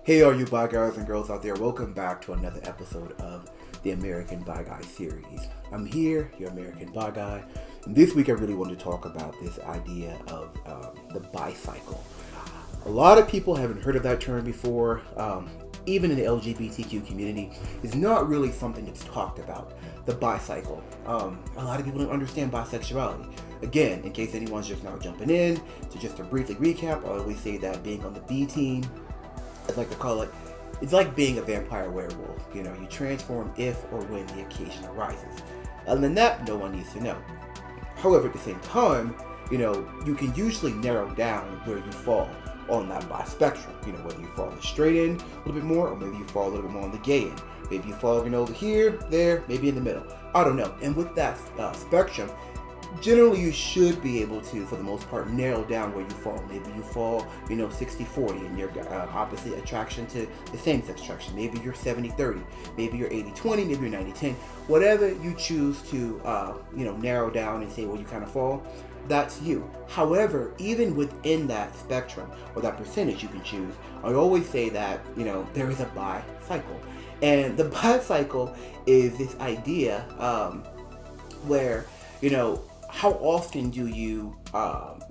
Hey, all you bi guys and girls out there, welcome back to another episode of the American Bi Guy series. I'm here, your American Bi Guy, and this week I really want to talk about this idea of the bicycle. A lot of people haven't heard of that term before, even in the LGBTQ community. It's not really something that's talked about, the bicycle. A lot of people don't understand bisexuality. Again, in case anyone's just now jumping in, to briefly recap, I always say that being on the B team, as I like to call it, it's like being a vampire werewolf. You know, you transform if or when the occasion arises. Other than that, no one needs to know. However, at the same time, you know, you can usually narrow down where you fall on that bi spectrum. You know, whether you fall on the straight end a little bit more, or maybe you fall a little bit more on the gay end. Maybe you fall, over here, there, maybe in the middle. I don't know. And with that spectrum, generally you should be able to, for the most part, narrow down where you fall. Maybe you fall, 60-40 in your opposite attraction to the same-sex attraction. Maybe you're 70-30. Maybe you're 80-20. Maybe you're 90-10. Whatever you choose to, narrow down and say where you kind of fall, that's you. However, even within that spectrum or that percentage you can choose, I always say that, there is a bi-cycle. And the bi-cycle is this idea where, how often do you,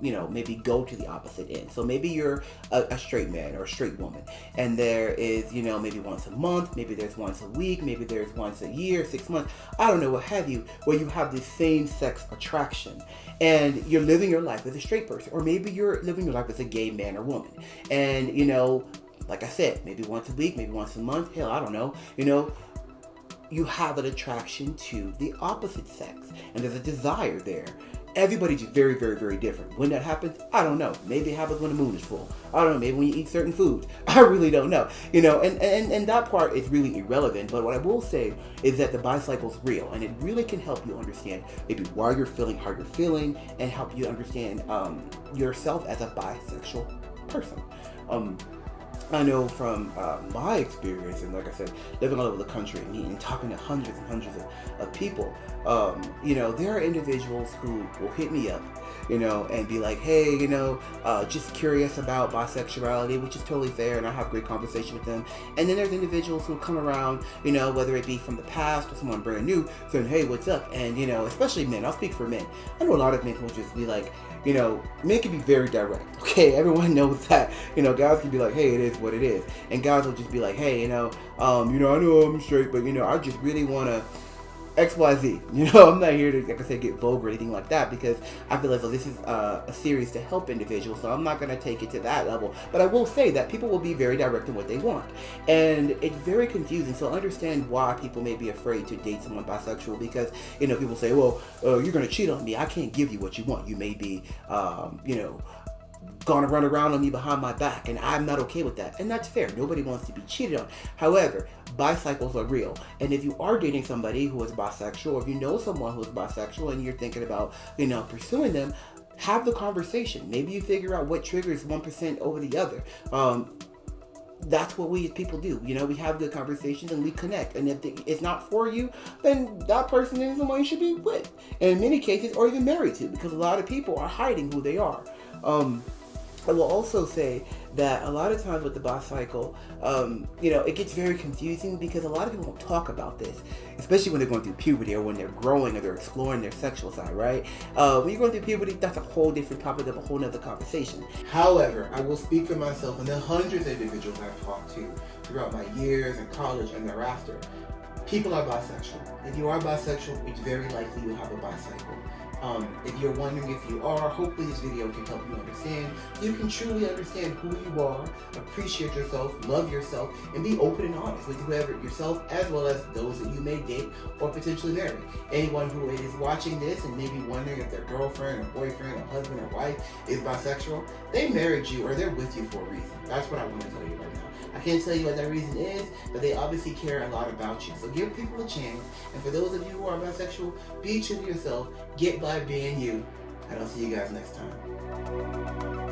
maybe go to the opposite end? So maybe you're a straight man or a straight woman, and there is, maybe once a month, maybe there's once a week, maybe there's once a year, 6 months, I don't know, what have you, where you have this same sex attraction, and you're living your life as a straight person, or maybe you're living your life as a gay man or woman, and, like I said, maybe once a week, maybe once a month, hell, I don't know, you have an attraction to the opposite sex, and there's a desire there. Everybody's very, very, very different. When that happens, I don't know. Maybe it happens when the moon is full. I don't know. Maybe when you eat certain foods. I really don't know. And that part is really irrelevant. But what I will say is that the bicycle's real, and it really can help you understand maybe why you're feeling how you're feeling, and help you understand yourself as a bisexual person. I know from my experience, and like I said, living all over the country and talking to hundreds and hundreds of people, there are individuals who will hit me up, and be like, hey, just curious about bisexuality, which is totally fair, and I have great conversation with them. And then there's individuals who come around, whether it be from the past or someone brand new, saying, hey, what's up? And, especially men, I'll speak for men. I know a lot of men who will just be like, men can be very direct, okay? Everyone knows that, guys can be like, hey, it is what it is. And guys will just be like, hey, I know I'm straight, but, I just really want to XYZ. I'm not here to, like I said, get vulgar or anything like that, because I feel as though this is a series to help individuals, so I'm not going to take it to that level. But I will say that people will be very direct in what they want. And it's very confusing, so I understand why people may be afraid to date someone bisexual, because, people say, well, you're going to cheat on me. I can't give you what you want. You may be, gonna run around on me behind my back, and I'm not okay with that. And that's fair. Nobody wants to be cheated on. However, bicycles are real. And if you are dating somebody who is bisexual, or if you know someone who is bisexual and you're thinking about, pursuing them, have the conversation. Maybe you figure out what triggers 1% over the other. That's what we as people do. We have good conversations and we connect. And if it's not for you, then that person is someone you should be with. And in many cases, or even married to, because a lot of people are hiding who they are. I will also say that a lot of times with the bicycle, it gets very confusing, because a lot of people don't talk about this, especially when they're going through puberty, or when they're growing, or they're exploring their sexual side, right? When you're going through puberty, that's a whole different topic of a whole nother conversation. However, I will speak for myself and the hundreds of individuals I've talked to throughout my years in college and thereafter. People are bisexual. If you are bisexual, it's very likely you'll have a bicycle. If you're wondering if you are, hopefully this video can help you understand. You can truly understand who you are, appreciate yourself, love yourself, and be open and honest with whoever yourself, as well as those that you may date or potentially marry. Anyone who is watching this and maybe wondering if their girlfriend or boyfriend or husband or wife is bisexual, they married you, or they're with you for a reason. That's what I want to tell you right now. I can't tell you what that reason is, but they obviously care a lot about you. So give people a chance. And for those of you who are bisexual, be true to yourself. Get by being you. And I'll see you guys next time.